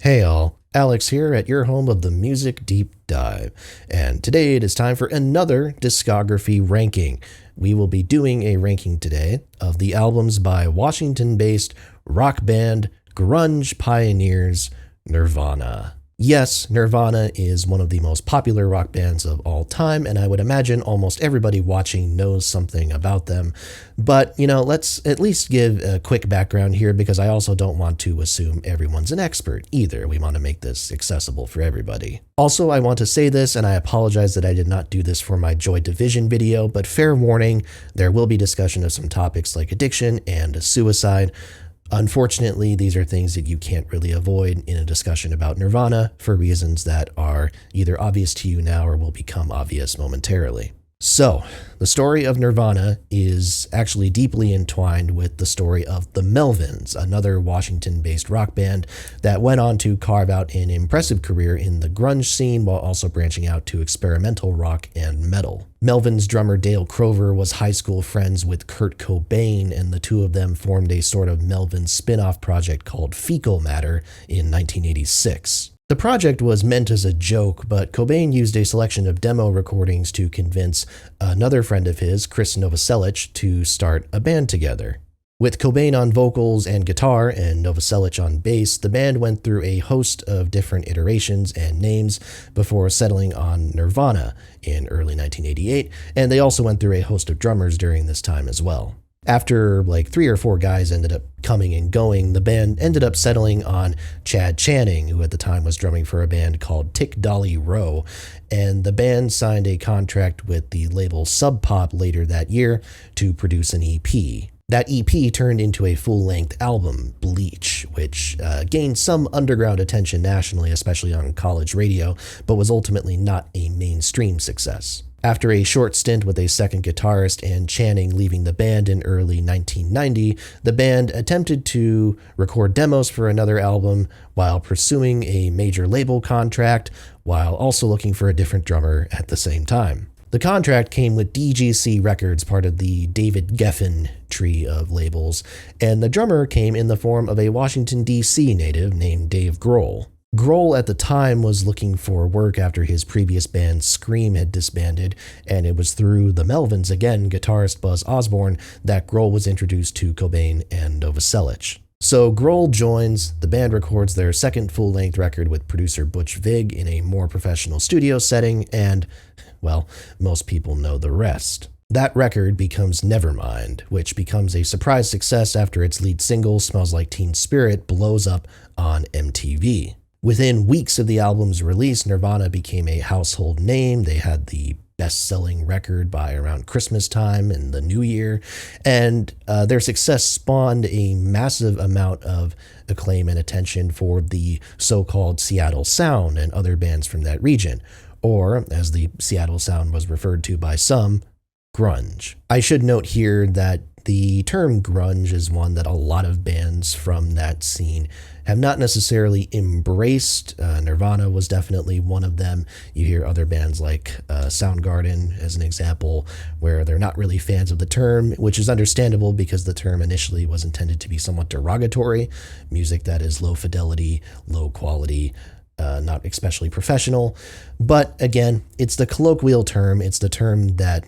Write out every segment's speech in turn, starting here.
Hey all, Alex here at your home of the Music Deep Dive, and today it is time for another discography ranking. We will be doing a ranking today of the albums by Washington-based rock band grunge pioneers Nirvana. Yes, Nirvana is one of the most popular rock bands of all time, and I would imagine almost everybody watching knows something about them. But, let's at least give a quick background here because I also don't want to assume everyone's an expert either. We want to make this accessible for everybody. Also, I want to say this, and I apologize that I did not do this for my Joy Division video, but fair warning, there will be discussion of some topics like addiction and suicide. Unfortunately, these are things that you can't really avoid in a discussion about Nirvana for reasons that are either obvious to you now or will become obvious momentarily. So, the story of Nirvana is actually deeply entwined with the story of the Melvins, another Washington-based rock band that went on to carve out an impressive career in the grunge scene while also branching out to experimental rock and metal. Melvins drummer Dale Crover was high school friends with Kurt Cobain, and the two of them formed a sort of Melvin spin-off project called Fecal Matter in 1986. The project was meant as a joke, but Cobain used a selection of demo recordings to convince another friend of his, Chris Novoselic, to start a band together. With Cobain on vocals and guitar and Novoselic on bass, the band went through a host of different iterations and names before settling on Nirvana in early 1988, and they also went through a host of drummers during this time as well. After like 3 or 4 guys ended up coming and going, the band ended up settling on Chad Channing, who at the time was drumming for a band called Tick Dolly Row, and the band signed a contract with the label Sub Pop later that year to produce an EP. That EP turned into a full-length album, Bleach, which gained some underground attention nationally, especially on college radio, but was ultimately not a mainstream success. After a short stint with a second guitarist and Channing leaving the band in early 1990, the band attempted to record demos for another album while pursuing a major label contract, while also looking for a different drummer at the same time. The contract came with DGC Records, part of the David Geffen tree of labels, and the drummer came in the form of a Washington, D.C. native named Dave Grohl. Grohl at the time was looking for work after his previous band Scream had disbanded, and it was through the Melvins, again guitarist Buzz Osborne, that Grohl was introduced to Cobain and Novoselic. So Grohl joins, the band records their second full-length record with producer Butch Vig in a more professional studio setting, and, well, most people know the rest. That record becomes Nevermind, which becomes a surprise success after its lead single, Smells Like Teen Spirit, blows up on MTV. Within weeks of the album's release, Nirvana became a household name. They had the best-selling record by around Christmas time and the New Year, and their success spawned a massive amount of acclaim and attention for the so-called Seattle Sound and other bands from that region, or, as the Seattle Sound was referred to by some, grunge. I should note here that the term grunge is one that a lot of bands from that scene have not necessarily embraced. Nirvana was definitely one of them. You hear other bands like Soundgarden as an example, where they're not really fans of the term, which is understandable because the term initially was intended to be somewhat derogatory. Music that is low fidelity, low quality, not especially professional. But again, it's the colloquial term. It's the term that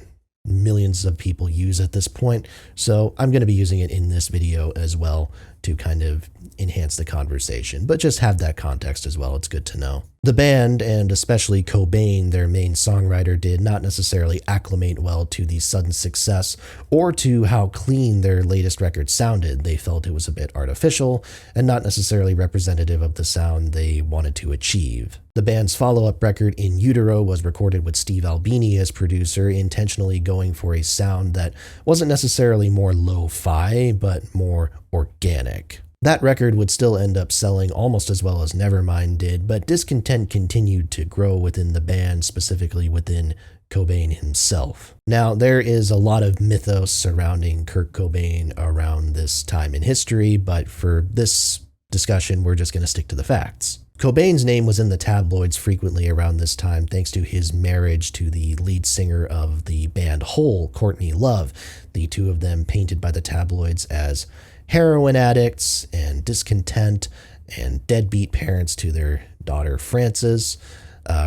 millions of people use at this point, so I'm going to be using it in this video as well to kind of enhance the conversation, but just have that context as well. It's good to know. The band, and especially Cobain, their main songwriter, did not necessarily acclimate well to the sudden success or to how clean their latest record sounded. They felt it was a bit artificial and not necessarily representative of the sound they wanted to achieve. The band's follow-up record, In Utero, was recorded with Steve Albini as producer, intentionally going for a sound that wasn't necessarily more lo-fi, but more organic. That record would still end up selling almost as well as Nevermind did, but discontent continued to grow within the band, specifically within Cobain himself. Now, there is a lot of mythos surrounding Kurt Cobain around this time in history, but for this discussion, we're just going to stick to the facts. Cobain's name was in the tabloids frequently around this time thanks to his marriage to the lead singer of the band Hole, Courtney Love, the two of them painted by the tabloids as heroin addicts and discontent and deadbeat parents to their daughter Frances.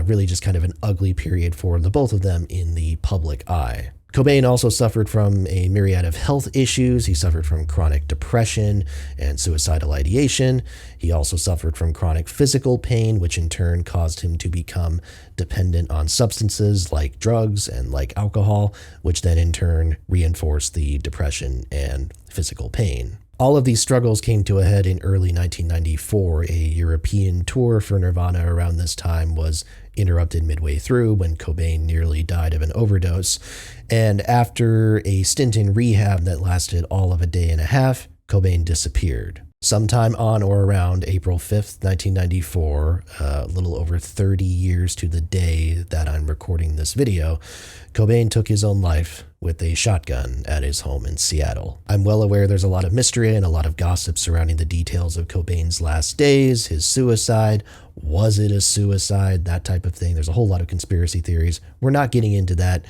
Really just kind of an ugly period for the both of them in the public eye. Cobain also suffered from a myriad of health issues. He suffered from chronic depression and suicidal ideation. He also suffered from chronic physical pain, which in turn caused him to become dependent on substances like drugs and like alcohol, which then in turn reinforced the depression and physical pain. All of these struggles came to a head in early 1994. A European tour for Nirvana around this time was interrupted midway through when Cobain nearly died of an overdose. And after a stint in rehab that lasted all of a day and a half, Cobain disappeared. Sometime on or around April 5th, 1994, a little over 30 years to the day that I'm recording this video, Cobain took his own life with a shotgun at his home in Seattle. I'm well aware there's a lot of mystery and a lot of gossip surrounding the details of Cobain's last days, his suicide, was it a suicide, that type of thing. There's a whole lot of conspiracy theories. We're not getting into that.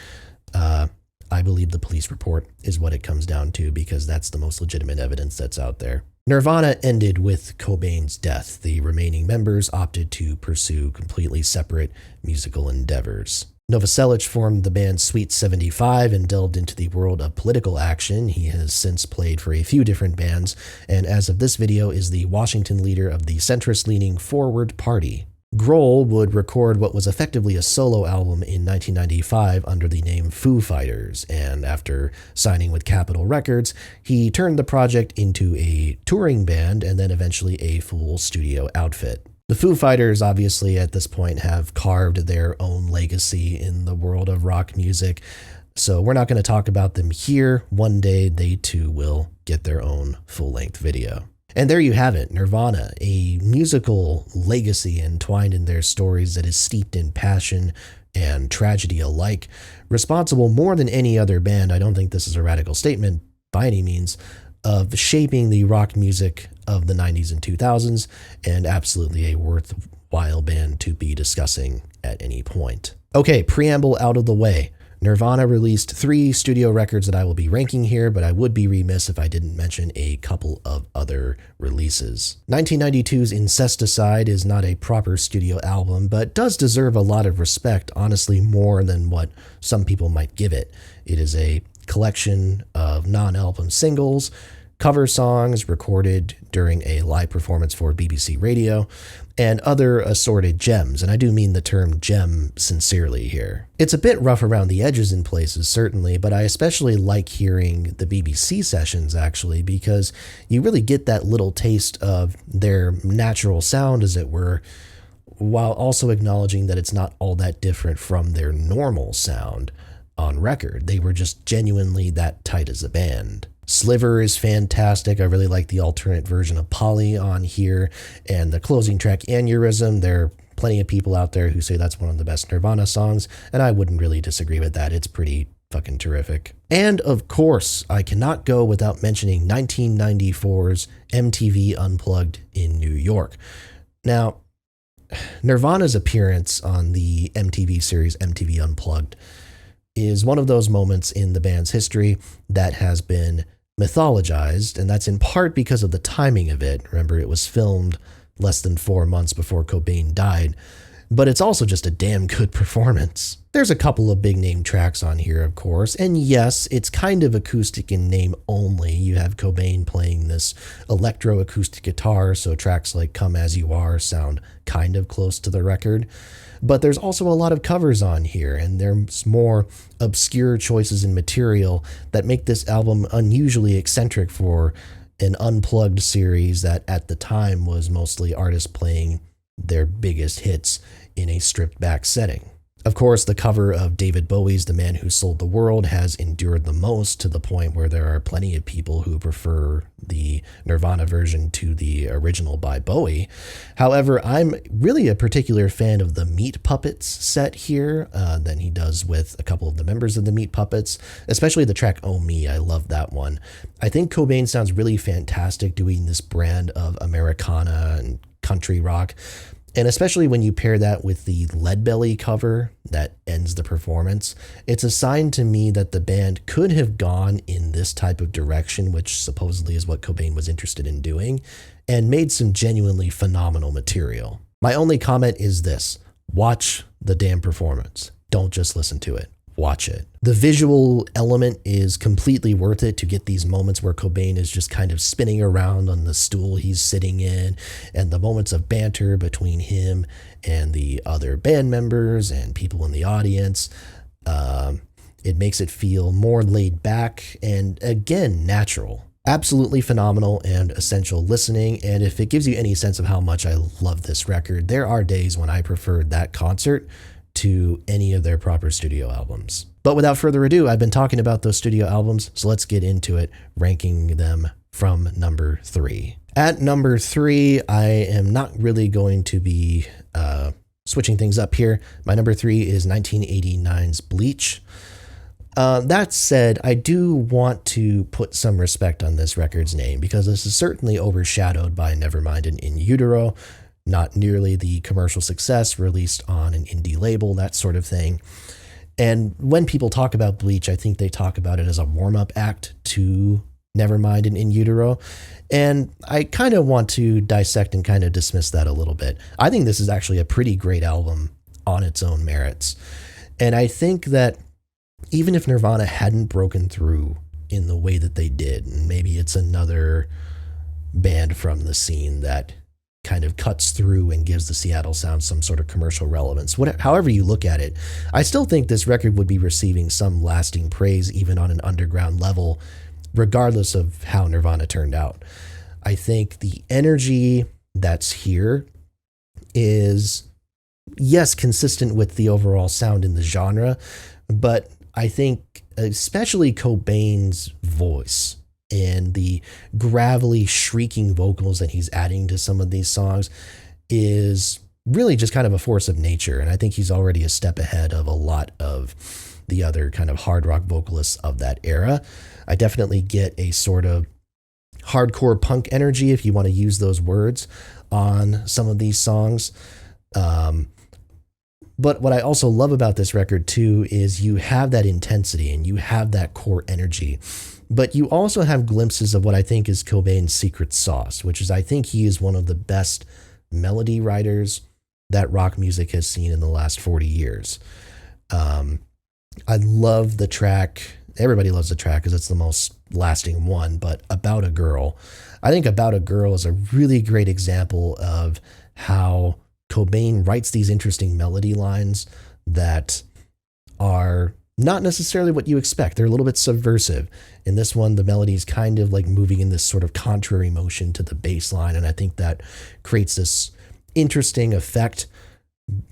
I believe the police report is what it comes down to because that's the most legitimate evidence that's out there. Nirvana ended with Cobain's death. The remaining members opted to pursue completely separate musical endeavors. Novoselic formed the band Sweet 75 and delved into the world of political action. He has since played for a few different bands, and as of this video is the Washington leader of the centrist-leaning Forward Party. Grohl would record what was effectively a solo album in 1995 under the name Foo Fighters, and after signing with Capitol Records, he turned the project into a touring band and then eventually a full studio outfit. The Foo Fighters obviously at this point have carved their own legacy in the world of rock music, so we're not going to talk about them here. One day they too will get their own full-length video. And there you have it, Nirvana, a musical legacy entwined in their stories that is steeped in passion and tragedy alike, responsible more than any other band, I don't think this is a radical statement by any means, of shaping the rock music of the 90s and 2000s, and absolutely a worthwhile band to be discussing at any point. Okay, preamble out of the way. Nirvana released 3 studio records that I will be ranking here, but I would be remiss if I didn't mention a couple of other releases. 1992's Incest Acide is not a proper studio album, but does deserve a lot of respect, honestly more than what some people might give it. It is a collection of non-album singles, cover songs recorded during a live performance for BBC Radio, and other assorted gems, and I do mean the term gem sincerely here. It's a bit rough around the edges in places, certainly, but I especially like hearing the BBC sessions, actually, because you really get that little taste of their natural sound, as it were, while also acknowledging that it's not all that different from their normal sound on record. They were just genuinely that tight as a band. Sliver is fantastic. I really like the alternate version of Polly on here, and the closing track Aneurysm. There are plenty of people out there who say that's one of the best Nirvana songs, and I wouldn't really disagree with that. It's pretty fucking terrific. And of course, I cannot go without mentioning 1994's MTV Unplugged in New York. Now, Nirvana's appearance on the MTV series MTV Unplugged is one of those moments in the band's history that has been mythologized, and that's in part because of the timing of it. Remember, it was filmed less than 4 months before Cobain died, but it's also just a damn good performance. There's a couple of big name tracks on here, of course, and yes, it's kind of acoustic in name only. You have Cobain playing this electro-acoustic guitar, so tracks like Come As You Are sound kind of close to the record. But there's also a lot of covers on here, and there's more obscure choices in material that make this album unusually eccentric for an Unplugged series that at the time was mostly artists playing their biggest hits in a stripped-back setting. Of course, the cover of David Bowie's The Man Who Sold the World has endured the most, to the point where there are plenty of people who prefer the Nirvana version to the original by Bowie. However, I'm really a particular fan of the Meat Puppets set here than he does with a couple of the members of the Meat Puppets, especially the track Oh Me. I love that one. I think Cobain sounds really fantastic doing this brand of Americana and country rock. And especially when you pair that with the Leadbelly cover that ends the performance, it's a sign to me that the band could have gone in this type of direction, which supposedly is what Cobain was interested in doing, and made some genuinely phenomenal material. My only comment is this: watch the damn performance. Don't just listen to it. Watch it. The visual element is completely worth it to get these moments where Cobain is just kind of spinning around on the stool he's sitting in, and the moments of banter between him and the other band members and people in the audience. It makes it feel more laid back and, again, natural. Absolutely phenomenal and essential listening, and if it gives you any sense of how much I love this record, there are days when I preferred that concert to any of their proper studio albums. But without further ado, I've been talking about those studio albums, so let's get into it, ranking them from number 3. At number 3, I am not really going to be switching things up here. My number 3 is 1989's Bleach. That said, I do want to put some respect on this record's name, because this is certainly overshadowed by Nevermind and In Utero, not nearly the commercial success, released on an indie label, that sort of thing. And when people talk about Bleach, I think they talk about it as a warm-up act to Nevermind and In Utero. And I kind of want to dissect and kind of dismiss that a little bit. I think this is actually a pretty great album on its own merits. And I think that even if Nirvana hadn't broken through in the way that they did, and maybe it's another band from the scene that kind of cuts through and gives the Seattle sound some sort of commercial relevance. However you look at it, I still think this record would be receiving some lasting praise even on an underground level, regardless of how Nirvana turned out. I think the energy that's here is, yes, consistent with the overall sound in the genre, but I think especially Cobain's voice and the gravelly, shrieking vocals that he's adding to some of these songs is really just kind of a force of nature. And I think he's already a step ahead of a lot of the other kind of hard rock vocalists of that era. I definitely get a sort of hardcore punk energy, if you want to use those words, on some of these songs. But what I also love about this record too is you have that intensity and you have that core energy, but you also have glimpses of what I think is Cobain's secret sauce, which is I think he is one of the best melody writers that rock music has seen in the last 40 years. I love the track. Everybody loves the track because it's the most lasting one, but About a Girl. I think About a Girl is a really great example of how Cobain writes these interesting melody lines that are not necessarily what you expect. They're a little bit subversive. In this one, the melody is kind of like moving in this sort of contrary motion to the bass line, and I think that creates this interesting effect.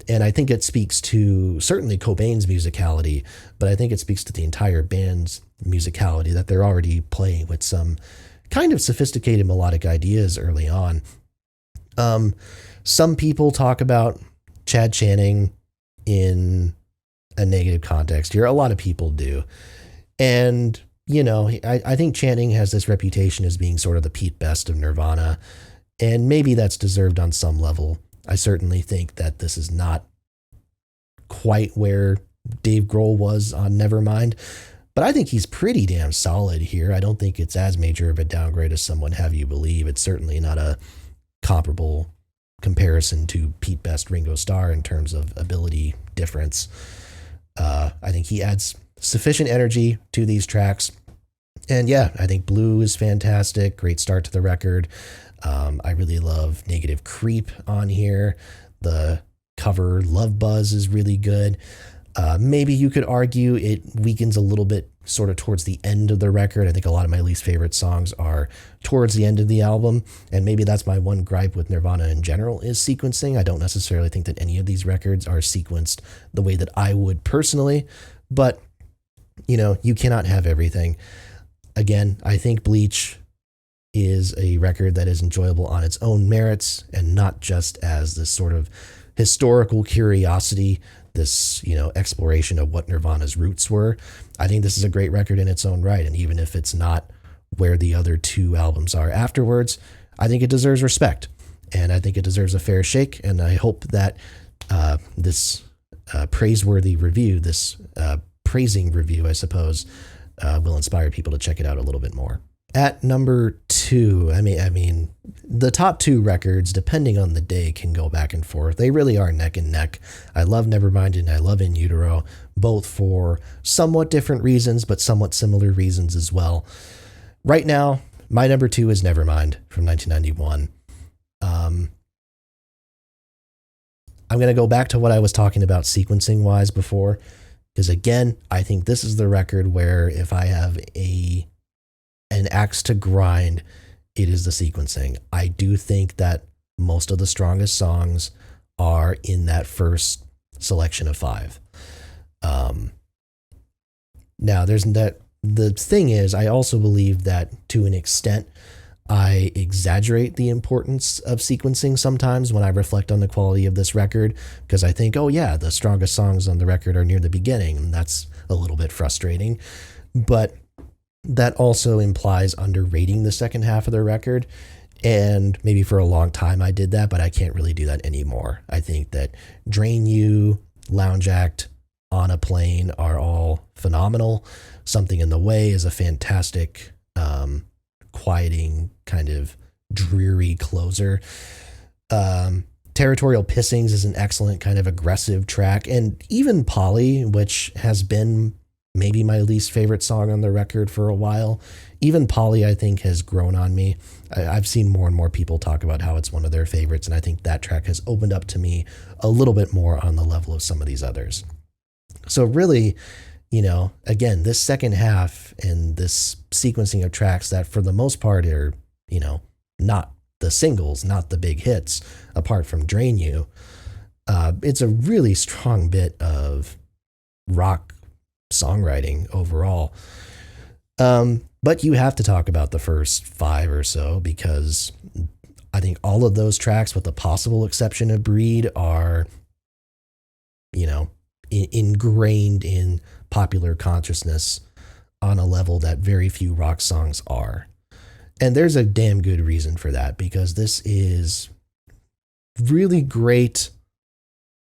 And I think it speaks to certainly Cobain's musicality, but I think it speaks to the entire band's musicality, that they're already playing with some kind of sophisticated melodic ideas early on. Some people talk about Chad Channing in a negative context here. A lot of people do. And, you know, I think Channing has this reputation as being sort of the Pete Best of Nirvana, and maybe that's deserved on some level. I certainly think that this is not quite where Dave Grohl was on Nevermind, but I think he's pretty damn solid here. I don't think it's as major of a downgrade as some would have you believe. It's certainly not a comparable comparison to Pete Best, Ringo Starr in terms of ability difference. I think he adds sufficient energy to these tracks. And yeah, I think Blue is fantastic. Great start to the record. I really love Negative Creep on here. The cover Love Buzz is really good. Maybe you could argue it weakens a little bit sort of towards the end of the record. I think a lot of my least favorite songs are towards the end of the album, and maybe that's my one gripe with Nirvana in general is sequencing. I don't necessarily think that any of these records are sequenced the way that I would personally, but, you know, you cannot have everything. Again, I think Bleach is a record that is enjoyable on its own merits and not just as this sort of historical curiosity, this, you know, exploration of what Nirvana's roots were. I think this is a great record in its own right, and even if it's not where the other two albums are afterwards, I think it deserves respect. and I think it deserves a fair shake, and I hope that this praiseworthy review, this praising review, I suppose, will inspire people to check it out a little bit more. At number 2, I mean, the top 2 records, depending on the day, can go back and forth. They really are neck and neck. I love Nevermind and I love In Utero, both for somewhat different reasons, but somewhat similar reasons as well. Right now, my number 2 is Nevermind from 1991. I'm going to go back to what I was talking about sequencing-wise before, because again, I think this is the record where if I have an axe to grind, it is the sequencing. I do think that most of the strongest songs are in that first selection of 5. Now, the thing is, I also believe that to an extent, I exaggerate the importance of sequencing sometimes when I reflect on the quality of this record, because I think, oh yeah, the strongest songs on the record are near the beginning, and that's a little bit frustrating. But that also implies underrating the second half of the record, and maybe for a long time I did that, but I can't really do that anymore. I think that Drain You, Lounge Act, On a Plane are all phenomenal. Something in the Way is a fantastic quieting kind of dreary closer. Territorial Pissings is an excellent kind of aggressive track, and even Polly, which has been maybe my least favorite song on the record for a while, even Polly I think has grown on me. I've seen more and more people talk about how it's one of their favorites, and I think that track has opened up to me a little bit more on the level of some of these others. So really, you know, again, this second half and this sequencing of tracks that for the most part are, you know, not the singles, not the big hits, apart from Drain You, it's a really strong bit of rock songwriting overall. But you have to talk about the first 5 or so, because I think all of those tracks, with the possible exception of Breed, are, you know, ingrained in popular consciousness on a level that very few rock songs are. And there's a damn good reason for that, because this is really great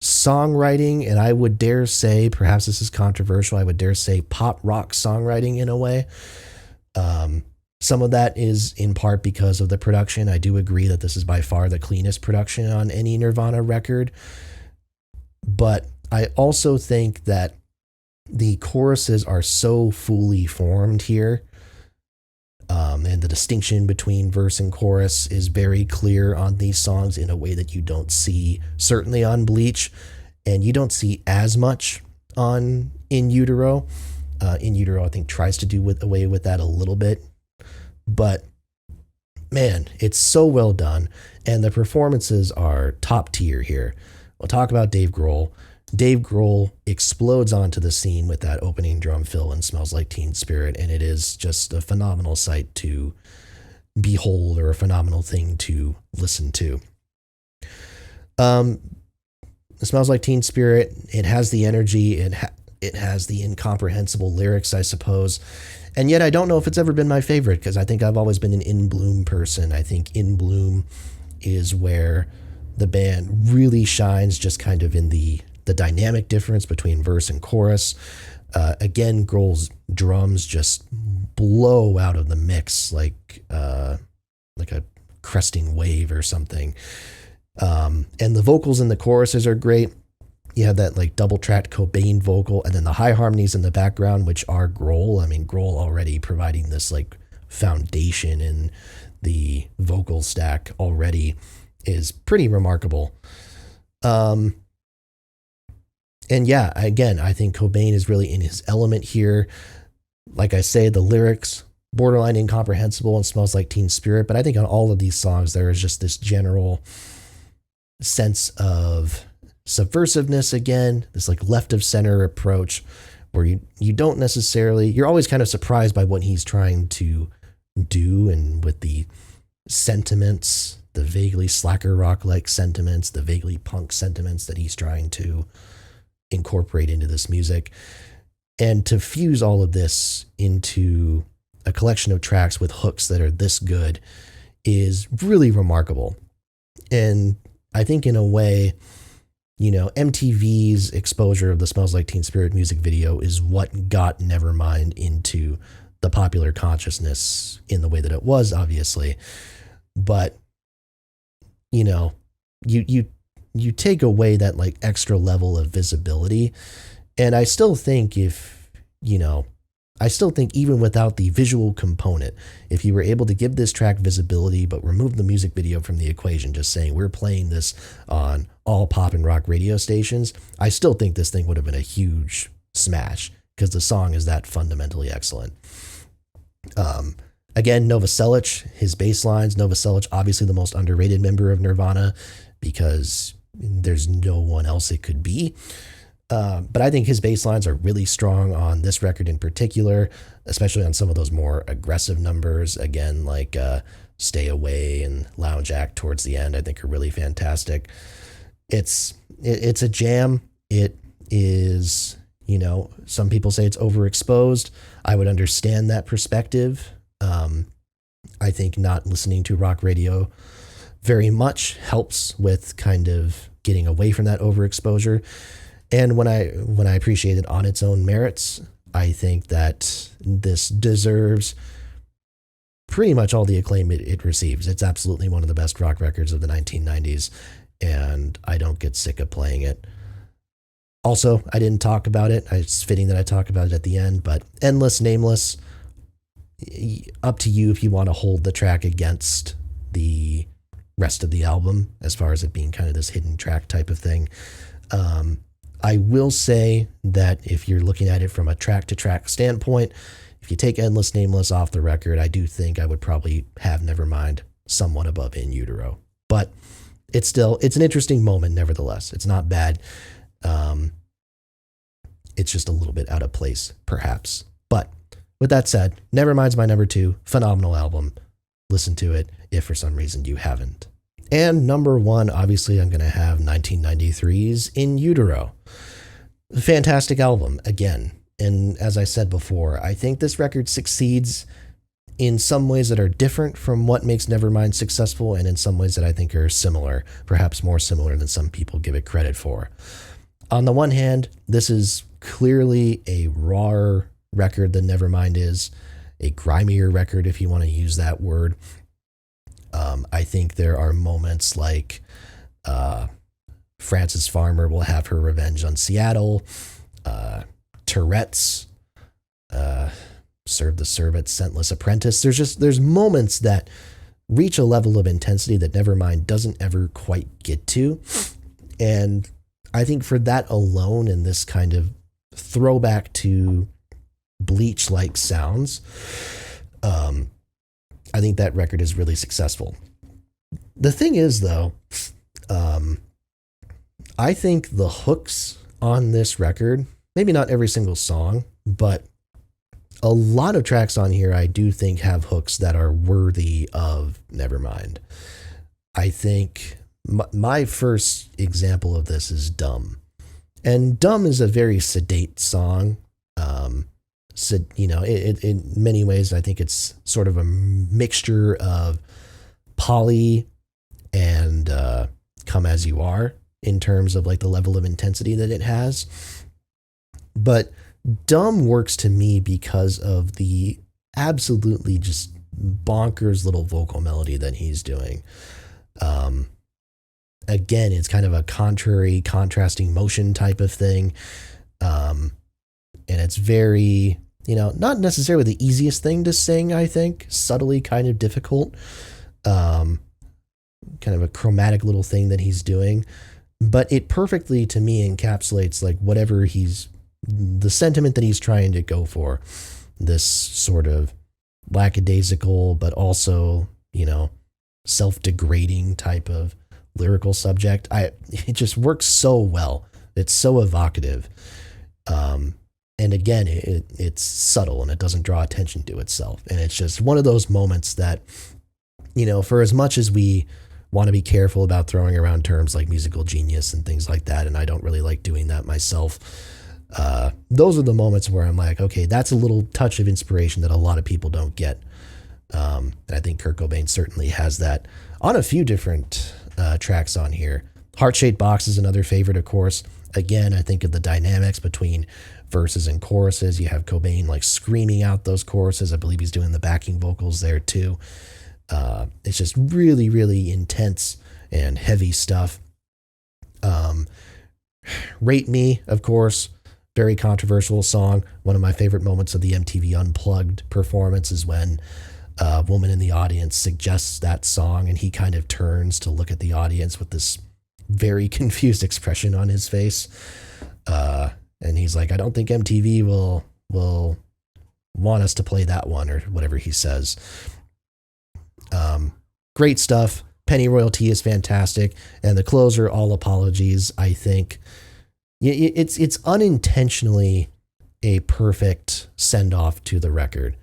songwriting, and I would dare say, perhaps this is controversial, I would dare say pop rock songwriting in a way. Some of that is in part because of the production. I do agree that this is by far the cleanest production on any Nirvana record, but I also think that the choruses are so fully formed here, and the distinction between verse and chorus is very clear on these songs in a way that you don't see certainly on Bleach, and you don't see as much on In Utero. In Utero, I think, tries to do away with that a little bit, but man, it's so well done, and the performances are top tier here. We'll talk about Dave Grohl. Dave Grohl explodes onto the scene with that opening drum fill and Smells Like Teen Spirit, and it is just a phenomenal sight to behold, or a phenomenal thing to listen to. It Smells Like Teen Spirit, it has the energy, it has the incomprehensible lyrics, I suppose, and yet I don't know if it's ever been my favorite, because I think I've always been an In Bloom person. I think In Bloom is where the band really shines, just kind of in the dynamic difference between verse and chorus. Again, Grohl's drums just blow out of the mix like a cresting wave or something. And the vocals in the choruses are great. You have that like double-tracked Cobain vocal, and then the high harmonies in the background, which are Grohl. I mean, Grohl already providing this like foundation in the vocal stack already is pretty remarkable. And yeah, again, I think Cobain is really in his element here. Like I say, the lyrics, borderline incomprehensible and Smells Like Teen Spirit, but I think on all of these songs, there is just this general sense of subversiveness again, this like left of center approach where you don't necessarily, you're always kind of surprised by what he's trying to do, and with the sentiments, the vaguely slacker rock-like sentiments, the vaguely punk sentiments that he's trying to incorporate into this music, and to fuse all of this into a collection of tracks with hooks that are this good is really remarkable. And I think in a way, MTV's exposure of the Smells Like Teen Spirit music video is what got Nevermind into the popular consciousness in the way that it was, obviously. But, you take away that like extra level of visibility. And I still think even without the visual component, if you were able to give this track visibility, but remove the music video from the equation, just saying we're playing this on all pop and rock radio stations, I still think this thing would have been a huge smash because the song is that fundamentally excellent. Again, Novoselic, his bass lines, Novoselic, obviously the most underrated member of Nirvana because there's no one else it could be. But I think his bass lines are really strong on this record in particular, especially on some of those more aggressive numbers. Again, like Stay Away and Lounge Act towards the end, I think are really fantastic. It's a jam. It is, some people say it's overexposed. I would understand that perspective. I think not listening to rock radio very much helps with kind of getting away from that overexposure. And when I appreciate it on its own merits, I think that this deserves pretty much all the acclaim it receives. It's absolutely one of the best rock records of the 1990s, and I don't get sick of playing it. Also, I didn't talk about it. It's fitting that I talk about it at the end, but Endless Nameless, up to you if you want to hold the track against the rest of the album as far as it being kind of this hidden track type of thing. I will say that if you're looking at it from a track-to-track standpoint, if you take Endless Nameless off the record, I do think I would probably have Nevermind somewhat above In Utero. But it's an interesting moment nevertheless. It's not bad. It's just a little bit out of place, perhaps. But with that said, Nevermind's my number 2. Phenomenal album. Listen to it if for some reason you haven't. And number 1, obviously, I'm going to have 1993's In Utero. Fantastic album, again. And as I said before, I think this record succeeds in some ways that are different from what makes Nevermind successful, and in some ways that I think are similar, perhaps more similar than some people give it credit for. On the one hand, this is clearly a rawer record than Nevermind is, a grimier record, if you want to use that word. I think there are moments like Frances Farmer will have her revenge on Seattle, Tourette's, Serve the Servant, Scentless Apprentice. There's moments that reach a level of intensity that Nevermind doesn't ever quite get to. And I think for that alone and this kind of throwback to Bleach-like sounds, I think that record is really successful. The thing is, though, I think the hooks on this record, maybe not every single song, but a lot of tracks on here I do think have hooks that are worthy of Nevermind. I think my first example of this is Dumb. And Dumb is a very sedate song. In many ways, I think it's sort of a mixture of Polly and Come As You Are in terms of like the level of intensity that it has. But Dumb works to me because of the absolutely just bonkers little vocal melody that he's doing. Again, it's kind of a contrasting motion type of thing. And it's very, not necessarily the easiest thing to sing, I think. Subtly kind of difficult. Kind of a chromatic little thing that he's doing. But it perfectly, to me, encapsulates like whatever the sentiment that he's trying to go for. This sort of lackadaisical, but also, self-degrading type of lyrical subject. It just works so well. It's so evocative. And again, it's subtle and it doesn't draw attention to itself. And it's just one of those moments that, for as much as we want to be careful about throwing around terms like musical genius and things like that, and I don't really like doing that myself, those are the moments where I'm like, okay, that's a little touch of inspiration that a lot of people don't get. And I think Kurt Cobain certainly has that on a few different tracks on here. Heart-Shaped Box is another favorite, of course. Again, I think of the dynamics between verses and choruses. You have Cobain like screaming out those choruses. I believe he's doing the backing vocals there too. It's just really, really intense and heavy stuff. Rate Me, of course, very controversial song. One of my favorite moments of the MTV Unplugged performance is when a woman in the audience suggests that song, and he kind of turns to look at the audience with this very confused expression on his face. And he's like, I don't think MTV will want us to play that one, or whatever he says. Great stuff. Penny Royalty is fantastic. And the closer, All Apologies, I think it's unintentionally a perfect send-off to the record.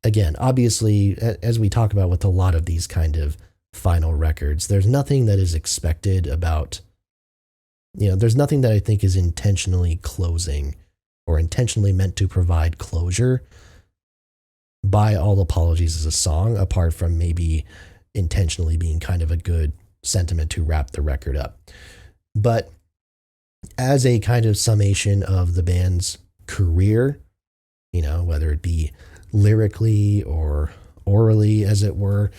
Again, obviously, as we talk about with a lot of these kind of final records, there's nothing that is expected about, there's nothing that I think is intentionally closing or intentionally meant to provide closure by All Apologies as a song, apart from maybe intentionally being kind of a good sentiment to wrap the record up. But as a kind of summation of the band's career, whether it be lyrically or orally, as it were,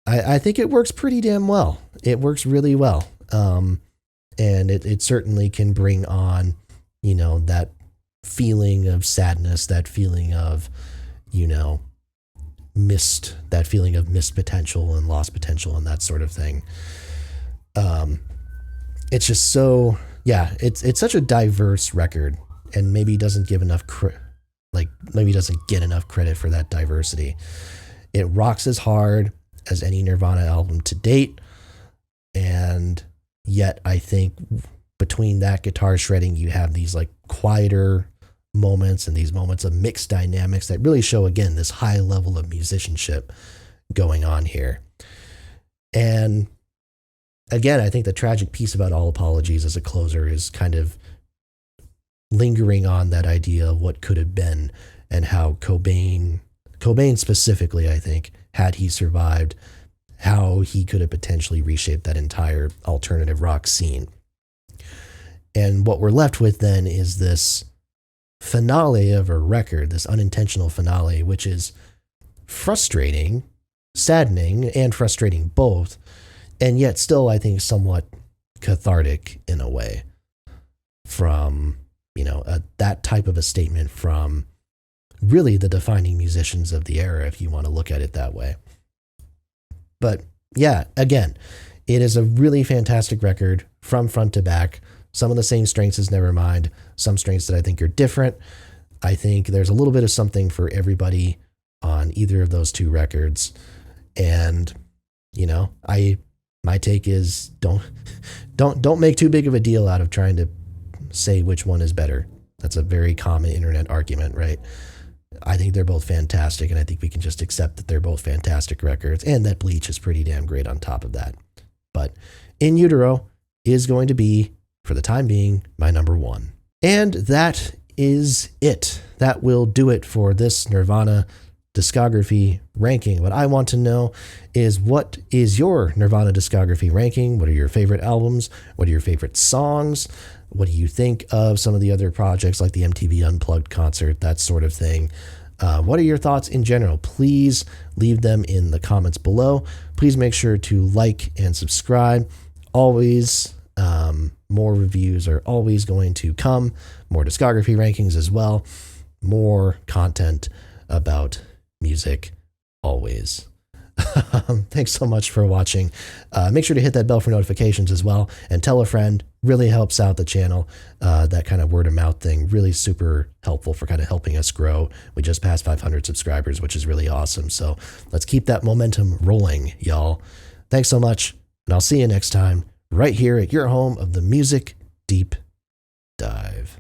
I think it works pretty damn well. It works really well. And it certainly can bring on, that feeling of sadness, that feeling of, missed potential and lost potential and that sort of thing. It's just so, it's such a diverse record, and maybe doesn't give enough maybe doesn't get enough credit for that diversity. It rocks as hard as any Nirvana album to date, and yet I think between that guitar shredding, you have these like quieter moments and these moments of mixed dynamics that really show, again, this high level of musicianship going on here. And again, I think the tragic piece about All Apologies as a closer is kind of lingering on that idea of what could have been, and how Cobain specifically, I think, had he survived, how he could have potentially reshaped that entire alternative rock scene. And what we're left with then is this finale of a record, this unintentional finale, which is frustrating, saddening, and frustrating both, and yet still, I think, somewhat cathartic in a way from, that type of a statement from really the defining musicians of the era, if you want to look at it that way. But yeah, again, it is a really fantastic record from front to back. Some of the same strengths as Nevermind, some strengths that I think are different. I think there's a little bit of something for everybody on either of those two records. And, my take is don't make too big of a deal out of trying to say which one is better. That's a very common internet argument, right? I think they're both fantastic, and I think we can just accept that they're both fantastic records, and that Bleach is pretty damn great on top of that. But In Utero is going to be, for the time being, my number one. And that is it. That will do it for this Nirvana discography ranking. What I want to know is, what is your Nirvana discography ranking? What are your favorite albums? What are your favorite songs? What do you think of some of the other projects like the MTV Unplugged concert, that sort of thing? What are your thoughts in general? Please leave them in the comments below. Please make sure to like and subscribe. Always, more reviews are always going to come. More discography rankings as well. More content about music always. Thanks so much for watching. Make sure to hit that bell for notifications as well, and tell a friend. Really helps out the channel. That kind of word of mouth thing, really super helpful for kind of helping us grow. We just passed 500 subscribers, which is really awesome. So let's keep that momentum rolling, y'all. Thanks so much, and I'll see you next time right here at your home of the Music Deep Dive.